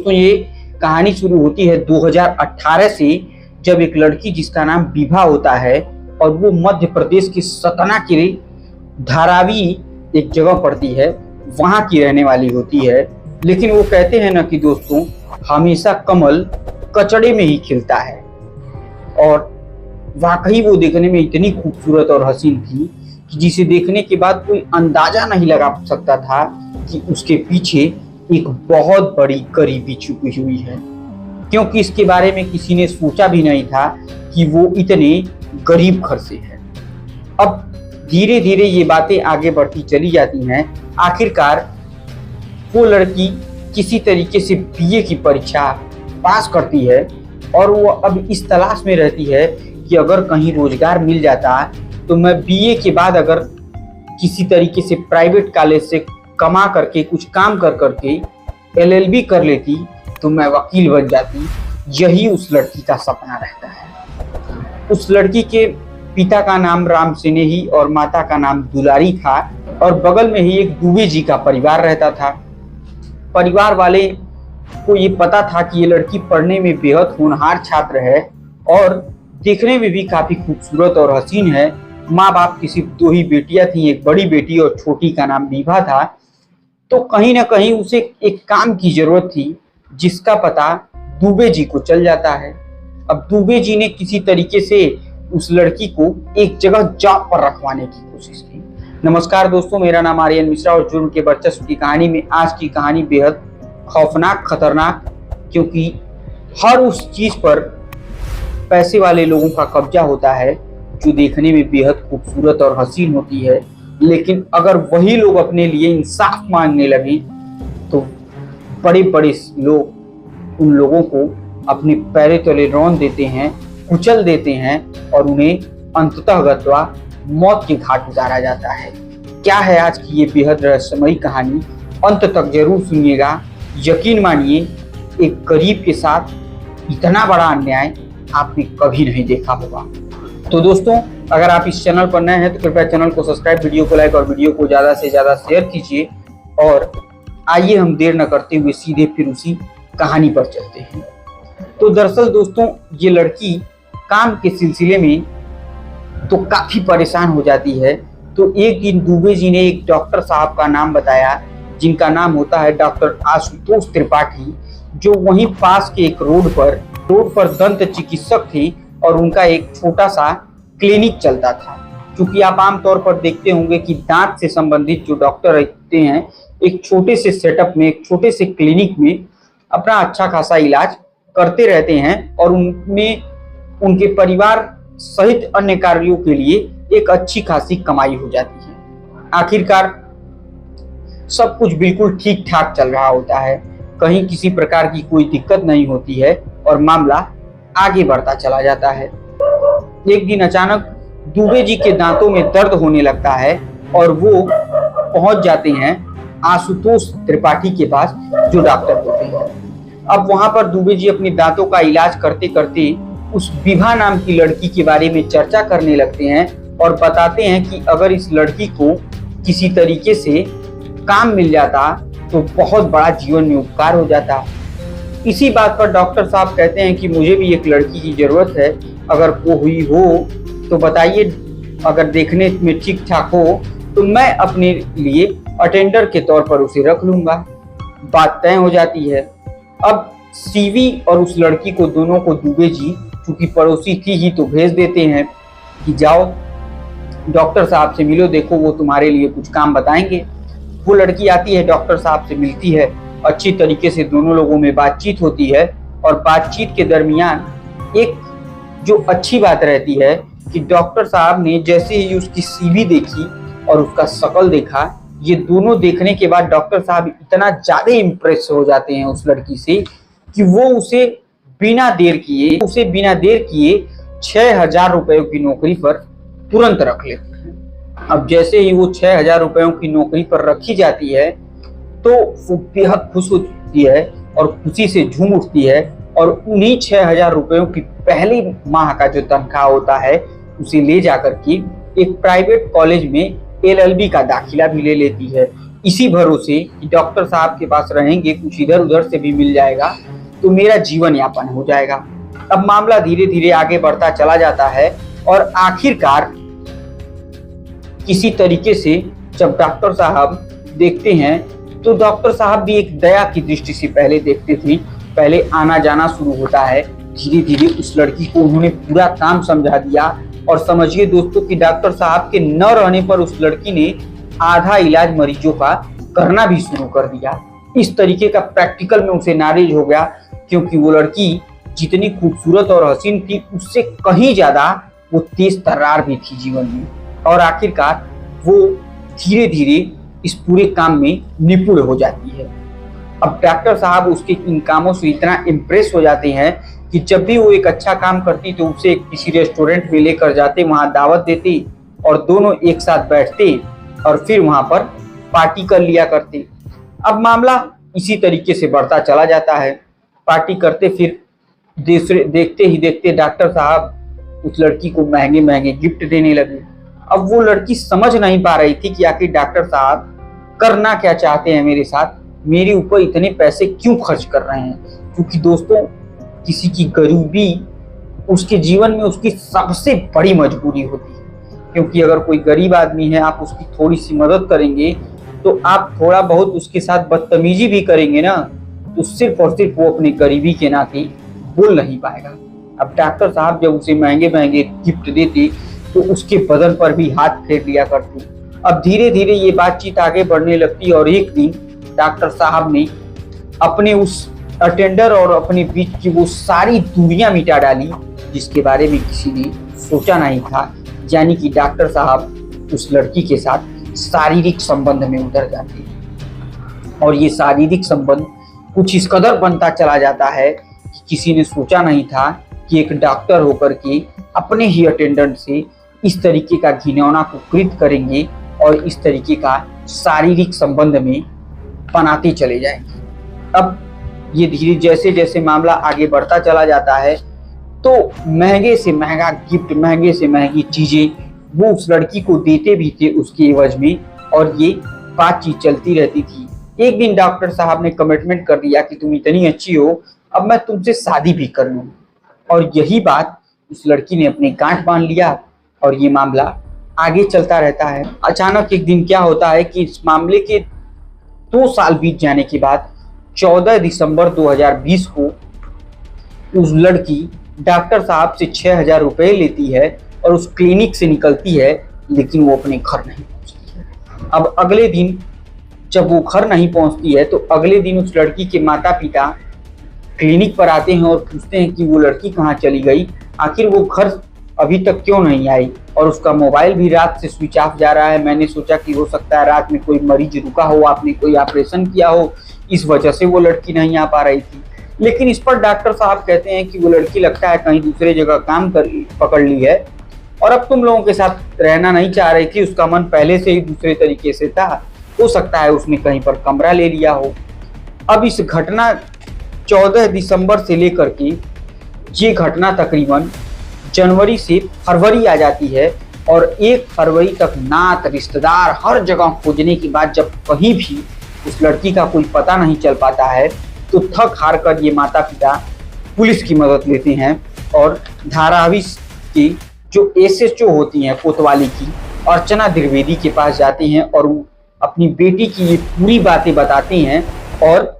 तो ये कहानी शुरू होती है 2018 से, जब एक लड़की जिसका नाम विभा होता है और वो मध्य प्रदेश के सतना के धारावी एक जगह पड़ती है, वहां की रहने वाली होती है। लेकिन वो कहते हैं ना कि दोस्तों, हमेशा कमल कचड़े में ही खिलता है। और वाकई वो देखने में इतनी खूबसूरत और हसीन थी कि जिसे देखने के बाद कोई अंदाजा नहीं लगा सकता था कि उसके पीछे एक बहुत बड़ी गरीबी छुपी हुई है, क्योंकि इसके बारे में किसी ने सोचा भी नहीं था कि वो इतने गरीब घर से है। अब धीरे धीरे ये बातें आगे बढ़ती चली जाती हैं। आखिरकार वो लड़की किसी तरीके से बीए की परीक्षा पास करती है और वो अब इस तलाश में रहती है कि अगर कहीं रोजगार मिल जाता तो मैं बीए के बाद अगर किसी तरीके से प्राइवेट कॉलेज से कमा करके कुछ काम कर करके एलएलबी कर लेती तो मैं वकील बन जाती। यही उस लड़की का सपना रहता है। उस लड़की के पिता का नाम राम सिन्हा और माता का नाम दुलारी था और बगल में ही एक दुबे जी का परिवार रहता था। परिवार वाले को ये पता था कि ये लड़की पढ़ने में बेहद होनहार छात्र है और देखने में भी काफी खूबसूरत और हसीन है। माँ बाप की सिर्फ 2 ही बेटियां थी, एक बड़ी बेटी और छोटी का नाम विभा था। तो कहीं ना कहीं उसे एक काम की जरूरत थी जिसका पता दुबे जी को चल जाता है। अब दुबे जी ने किसी तरीके से उस लड़की को एक जगह जॉब पर रखवाने की कोशिश की। नमस्कार दोस्तों, मेरा नाम आर्यन मिश्रा और जुर्म के वर्चस्व की कहानी में आज की कहानी बेहद खौफनाक, खतरनाक, क्योंकि हर उस चीज पर पैसे वाले लोगों का कब्जा होता है जो देखने में बेहद खूबसूरत और हसीन होती है। लेकिन अगर वही लोग अपने लिए इंसाफ मांगने लगे तो बड़े बड़े लोग उन लोगों को अपने पैरों तले रौंद देते हैं, कुचल देते हैं और उन्हें अंततः गत्वा मौत के घाट उतारा जाता है। क्या है आज की ये बेहद रहस्यमयी कहानी, अंत तक जरूर सुनिएगा। यकीन मानिए, एक गरीब के साथ इतना बड़ा अन्याय आपने कभी नहीं देखा होगा। तो दोस्तों, अगर आप इस चैनल पर नए हैं तो कृपया चैनल को सब्सक्राइब, वीडियो को लाइक और वीडियो को ज़्यादा से ज़्यादा शेयर कीजिए। और आइए हम देर न करते हुए सीधे फिर उसी कहानी पर चलते हैं। तो दरअसल दोस्तों, ये लड़की काम के सिलसिले में तो काफ़ी परेशान हो जाती है। तो एक दिन दुबे जी ने एक डॉक्टर साहब का नाम बताया जिनका नाम होता है डॉक्टर आशुतोष त्रिपाठी, जो वहीं पास के एक रोड पर दंत चिकित्सक थे और उनका एक छोटा सा क्लिनिक चलता था। क्योंकि आप आमतौर पर देखते होंगे कि दांत से संबंधित जो डॉक्टर रहते हैं एक छोटे से सेटअप में, एक छोटे से क्लिनिक में अपना अच्छा खासा इलाज करते रहते हैं और उनमें उनके परिवार सहित अन्य कार्यों के लिए एक अच्छी खासी कमाई हो जाती है। आखिरकार सब कुछ बिल्कुल ठीक ठाक चल रहा होता है, कहीं किसी प्रकार की कोई दिक्कत नहीं होती है और मामला आगे बढ़ता चला जाता है। एक दिन अचानक दुबे जी के दांतों में दर्द होने लगता है और वो पहुंच जाते हैं आशुतोष त्रिपाठी के पास, जो डॉक्टर होते हैं। अब वहां पर दुबे जी अपने दांतों का इलाज करते करते उस विभा नाम की लड़की के बारे में चर्चा करने लगते हैं और बताते हैं कि अगर इस लड़की को किसी तरीके से काम मिल जाता तो बहुत बड़ा जीवन में उपकार हो जाता। इसी बात पर डॉक्टर साहब कहते हैं कि मुझे भी एक लड़की की जरूरत है, अगर वो हुई हो तो बताइए, अगर देखने में ठीक ठाक हो तो मैं अपने लिए अटेंडर के तौर पर उसे रख लूंगा। बात तय हो जाती है। अब सीवी और उस लड़की को दोनों को दुबे जी, चूंकि पड़ोसी थी ही, तो भेज देते हैं कि जाओ डॉक्टर साहब से मिलो, देखो वो तुम्हारे लिए कुछ काम बताएंगे। वो लड़की आती है, डॉक्टर साहब से मिलती है, अच्छी तरीके से दोनों लोगों में बातचीत होती है और बातचीत के दरमियान एक जो अच्छी बात रहती है कि डॉक्टर साहब ने जैसे ही उसकी सीवी देखी और उसका शक्ल देखा, ये दोनों देखने के बाद डॉक्टर साहब इतना ज्यादा इम्प्रेस हो जाते हैं उस लड़की से कि वो उसे बिना देर किए 6,000 रुपयों की नौकरी पर तुरंत रख लेते हैं। अब जैसे ही वो 6,000 रुपयों की नौकरी पर रखी जाती है तो वो बेहद खुश होती है और खुशी से झूम उठती है और उन्हीं 6,000 रुपयों की पहली माह का जो तनख्वाह होता है उसे ले जाकर के एक प्राइवेट कॉलेज में एलएलबी का दाखिला भी ले लेती है। इसी भरोसे कि डॉक्टर साहब के पास रहेंगे, कुछ इधर उधर से भी मिल जाएगा तो मेरा जीवन यापन हो जाएगा। अब मामला धीरे धीरे आगे बढ़ता चला जाता है और आखिरकार किसी तरीके से जब डॉक्टर साहब देखते हैं तो डॉक्टर साहब भी एक दया की दृष्टि से पहले देखते थे। पहले आना जाना शुरू होता है, धीरे धीरे उस लड़की को उन्होंने पूरा काम समझा दिया और समझिए दोस्तों कि डॉक्टर साहब के न रहने पर उस लड़की ने आधा इलाज मरीजों का करना भी शुरू कर दिया। इस तरीके का प्रैक्टिकल में उसे नॉलेज हो गया, क्योंकि वो लड़की जितनी खूबसूरत और हसीन थी उससे कहीं ज्यादा वो तेज तर्रार भी थी जीवन में। और आखिरकार वो धीरे धीरे इस पूरे काम में निपुण हो जाती है। अब डॉक्टर साहब उसके इन कामों से इतना इम्प्रेस हो जाते हैं कि जब भी वो एक अच्छा काम करती तो उसे किसी रेस्टोरेंट में लेकर जाते, वहां दावत देते और दोनों एक साथ बैठते और फिर वहां पर पार्टी कर लिया करते। अब मामला इसी तरीके से बढ़ता चला जाता है, पार्टी करते, फिर देखते ही देखते डॉक्टर साहब उस लड़की को महंगे महंगे गिफ्ट देने लगे। अब वो लड़की समझ नहीं पा रही थी कि आखिर डॉक्टर साहब करना क्या चाहते हैं मेरे साथ, मेरे ऊपर इतने पैसे क्यों खर्च कर रहे हैं। क्योंकि दोस्तों किसी की गरीबी उसके जीवन में उसकी सबसे बड़ी मजबूरी होती है, क्योंकि अगर कोई गरीब आदमी है आप उसकी थोड़ी सी मदद करेंगे तो आप थोड़ा बहुत उसके साथ बदतमीजी भी करेंगे ना, तो सिर्फ और सिर्फ वो अपनी गरीबी के नाते बोल नहीं पाएगा। अब डॉक्टर साहब जब उसे महंगे महंगे गिफ्ट देते तो उसके बदन पर भी हाथ फेर लिया करते। अब धीरे धीरे ये बातचीत आगे बढ़ने लगती और एक दिन डॉक्टर साहब ने अपने उस अटेंडर और अपने बीच की वो सारी दूरियां मिटा डाली जिसके बारे में किसी ने सोचा नहीं था। यानी कि डॉक्टर साहब उस लड़की के साथ शारीरिक संबंध में उतर जाते हैं और ये शारीरिक संबंध कुछ इस कदर बनता चला जाता है कि किसी ने सोचा नहीं था कि एक डॉक्टर होकर के अपने ही अटेंडेंट से इस तरीके का घिनौना को कृत करेंगे और इस तरीके का शारीरिक संबंध में बनाते चले जाएंगे। अब ये धीरे जैसे जैसे मामला आगे बढ़ता चला जाता है तो महंगे से महंगा गिफ्ट, महंगे से महंगी चीजें वो उस लड़की को देते भी थे उसके एवज में, और ये बातचीत चलती रहती थी। एक दिन डॉक्टर साहब ने कमिटमेंट कर दिया कि तुम इतनी अच्छी हो, अब मैं तुमसे शादी भी कर लूँ। और यही बात उस लड़की ने अपनी गांठ बांध लिया और ये मामला आगे चलता रहता है। अचानक एक दिन क्या होता है कि इस मामले के 2 साल बीत जाने के बाद 14 दिसंबर 2020 को उस लड़की डॉक्टर साहब से 6,000 रुपए लेती है और उस क्लिनिक से निकलती है, लेकिन वो अपने घर नहीं पहुंचती है। अब अगले दिन जब वो घर नहीं पहुंचती है तो अगले दिन उस लड़की के माता पिता क्लिनिक पर आते हैं और पूछते हैं कि वो लड़की कहाँ चली गई, आखिर वो घर अभी तक क्यों नहीं आई, और उसका मोबाइल भी रात से स्विच ऑफ जा रहा है। मैंने सोचा कि हो सकता है रात में कोई मरीज रुका हो, आपने कोई ऑपरेशन किया हो, इस वजह से वो लड़की नहीं आ पा रही थी। लेकिन इस पर डॉक्टर साहब कहते हैं कि वो लड़की लगता है कहीं दूसरे जगह काम पकड़ ली है और अब तुम लोगों के साथ रहना नहीं चाह रही थी, उसका मन पहले से ही दूसरे तरीके से था, हो सकता है उसने कहीं पर कमरा ले लिया हो। अब इस घटना 14 दिसंबर से लेकर के ये घटना तकरीबन जनवरी से फरवरी आ जाती है और 1 फरवरी तक नात रिश्तेदार हर जगह खोजने के बाद जब कहीं भी उस लड़की का कोई पता नहीं चल पाता है तो थक हार कर ये माता पिता पुलिस की मदद लेते हैं और धारावी की जो एसएचओ होती हैं कोतवाली की, अर्चना द्विवेदी के पास जाते हैं और वो अपनी बेटी की ये पूरी बातें बताते हैं और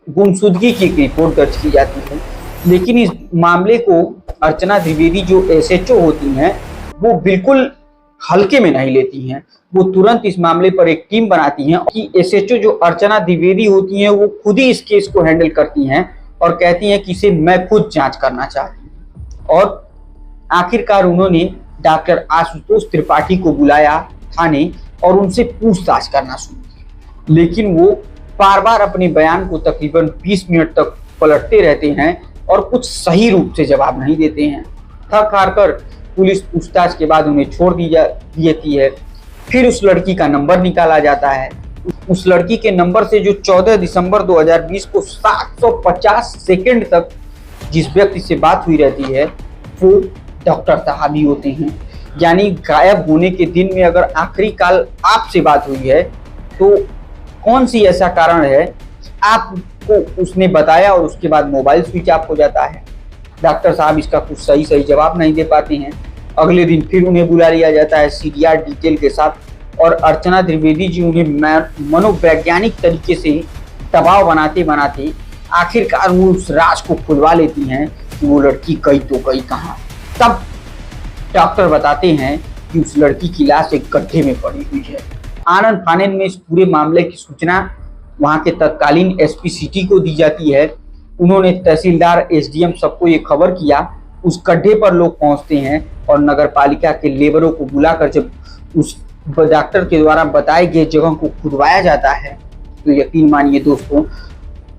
गुमशुदगी की एक रिपोर्ट दर्ज की जाती है। लेकिन इस मामले को अर्चना द्विवेदी जो एसएचओ होती हैं वो बिल्कुल हल्के में नहीं लेती हैं। वो तुरंत इस मामले पर एक टीम बनाती हैं कि एसएचओ जो अर्चना द्विवेदी होती हैं वो खुद ही इस केस को हैंडल करती हैं और कहती हैं कि इसे मैं खुद जांच करना चाहती हूँ। और आखिरकार उन्होंने डॉक्टर आशुतोष त्रिपाठी को बुलाया थाने और उनसे पूछताछ करना शुरू की, लेकिन वो बार बार अपने बयान को तकरीबन 20 मिनट तक पलटते रहते हैं और कुछ सही रूप से जवाब नहीं देते हैं। थक हार कर पुलिस पूछताछ के बाद उन्हें छोड़ दी जाती है। फिर उस लड़की का नंबर निकाला जाता है। उस लड़की के नंबर से जो 14 दिसंबर 2020 को 750 सेकंड तक जिस व्यक्ति से बात हुई रहती है वो डॉक्टर साहब ही होते हैं। यानी गायब होने के दिन में अगर आखिरी काल आपसे बात हुई है तो कौन सी ऐसा कारण है आपको उसने बताया और उसके बाद मोबाइल स्विच ऑफ हो जाता है। डॉक्टर साहब इसका कुछ सही जवाब नहीं दे पाते हैं। अगले दिन फिर उन्हें बुला लिया जाता है सीडीआर डिटेल के साथ और अर्चना त्रिवेदी जी उन्हें मनोवैज्ञानिक तरीके से दबाव बनाते बनाते आखिरकार वो उस राज को खुलवा लेती हैं कि वो लड़की गई तो गई कहाँ। तब डॉक्टर बताते हैं कि उस लड़की की लाश एक गड्ढे में पड़ी हुई है। आनन फानन में इस पूरे मामले की सूचना वहां के तत्कालीन एसपी सिटी को दी जाती है। उन्होंने तहसीलदार, एसडीएम सबको ये खबर किया। उस गड्ढे पर लोग पहुंचते हैं और नगर पालिका के लेबरों को बुलाकर जब उस डॉक्टर के द्वारा बताए गए जगह को खुदवाया जाता है तो यकीन मानिए दोस्तों,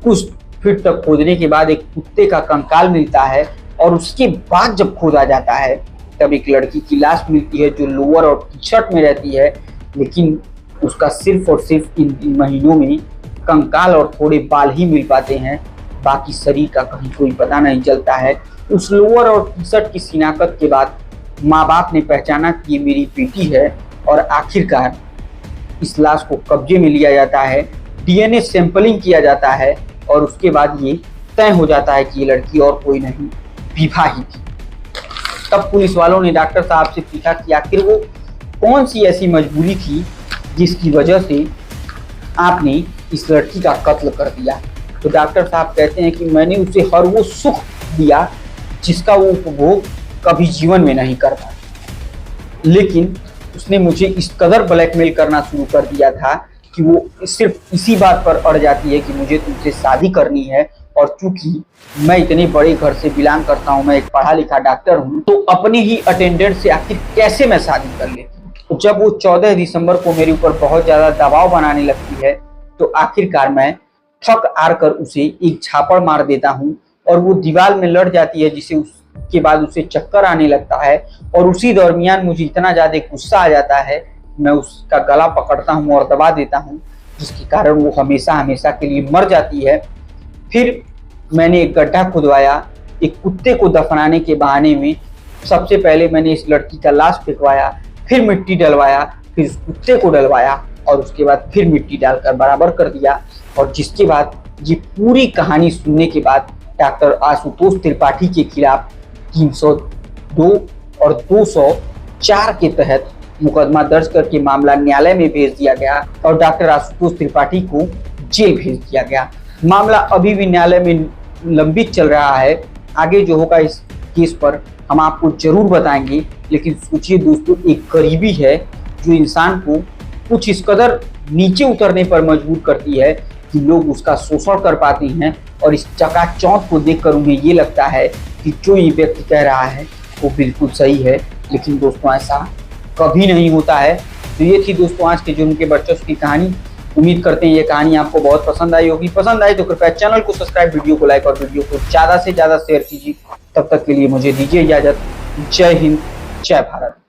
कुछ फीट तक खोदने के बाद एक कुत्ते का कंकाल मिलता है और उसके बाद जब खोदा जाता है तब एक लड़की की लाश मिलती है जो लोअर और टी शर्ट में रहती है, लेकिन उसका सिर्फ और सिर्फ इन महीनों में कंकाल और थोड़े बाल ही मिल पाते हैं। बाकी शरीर का कहीं कोई पता नहीं चलता है। उस लोअर और टी शर्ट की शिनाख्त के बाद माँ बाप ने पहचाना कि ये मेरी बेटी है और आखिरकार इस लाश को कब्जे में लिया जाता है, डीएनए सैंपलिंग किया जाता है और उसके बाद ये तय हो जाता है कि ये लड़की और कोई नहीं विभा ही थी। तब पुलिस वालों ने डॉक्टर साहब से पूछा कि आखिर वो कौन सी ऐसी मजबूरी थी जिसकी वजह से आपने इस लड़की का कत्ल कर दिया। तो डॉक्टर साहब कहते हैं कि मैंने उसे हर वो सुख दिया जिसका वो उपभोग कभी जीवन में नहीं कर पाया, लेकिन उसने मुझे इस कदर ब्लैकमेल करना शुरू कर दिया था कि वो सिर्फ इसी बात पर अड़ जाती है कि मुझे तुमसे शादी करनी है। और चूंकि मैं इतने बड़े घर से बिलोंग करता हूँ, मैं एक पढ़ा लिखा डॉक्टर हूँ, तो अपने ही अटेंडेंट से आखिर कैसे मैं शादी कर लेती हूँ। तो जब वो 14 दिसंबर को मेरे ऊपर बहुत ज्यादा दबाव बनाने लगती है तो आखिरकार मैं थक हार कर उसे एक झापड़ मार देता हूँ और वो दीवार में लड़ जाती है, जिसे उसके बाद उसे चक्कर आने लगता है। और उसी दरमियान मुझे इतना ज्यादा गुस्सा आ जाता है, मैं उसका गला पकड़ता हूँ और दबा देता हूँ, जिसके कारण वो हमेशा हमेशा के लिए मर जाती है। फिर मैंने एक गड्ढा खुदवाया, एक कुत्ते को दफनाने के बहाने में। सबसे पहले मैंने इस लड़की का लाश फेंकवाया, फिर मिट्टी डलवाया, फिर उस कुत्ते को डलवाया और उसके बाद फिर मिट्टी डालकर बराबर कर दिया। और जिसके बाद ये पूरी कहानी सुनने के बाद डॉक्टर आशुतोष त्रिपाठी के खिलाफ 302 और 204 के तहत मुकदमा दर्ज करके मामला न्यायालय में भेज दिया गया और डॉक्टर आशुतोष त्रिपाठी को जेल भेज दिया गया। मामला अभी भी न्यायालय में लंबित चल रहा है। आगे जो होगा इस केस पर हम आपको जरूर बताएंगे। लेकिन सोचिए दोस्तों, एक गरीबी है जो इंसान को कुछ इस कदर नीचे उतरने पर मजबूर करती है कि लोग उसका शोषण कर पाते हैं। और इस चकाचौंध को देखकर उन्हें ये लगता है कि जो ये व्यक्ति कह रहा है वो बिल्कुल सही है, लेकिन दोस्तों ऐसा कभी नहीं होता है। तो ये थी दोस्तों आज के जुर्म के वर्चस्व की कहानी। उम्मीद करते हैं ये कहानी आपको बहुत पसंद आई होगी। पसंद आई तो कृपया चैनल को सब्सक्राइब, वीडियो को लाइक और वीडियो को ज्यादा से ज्यादा शेयर कीजिए। तब तक के लिए मुझे दीजिए इजाजत। जय हिंद, जय भारत।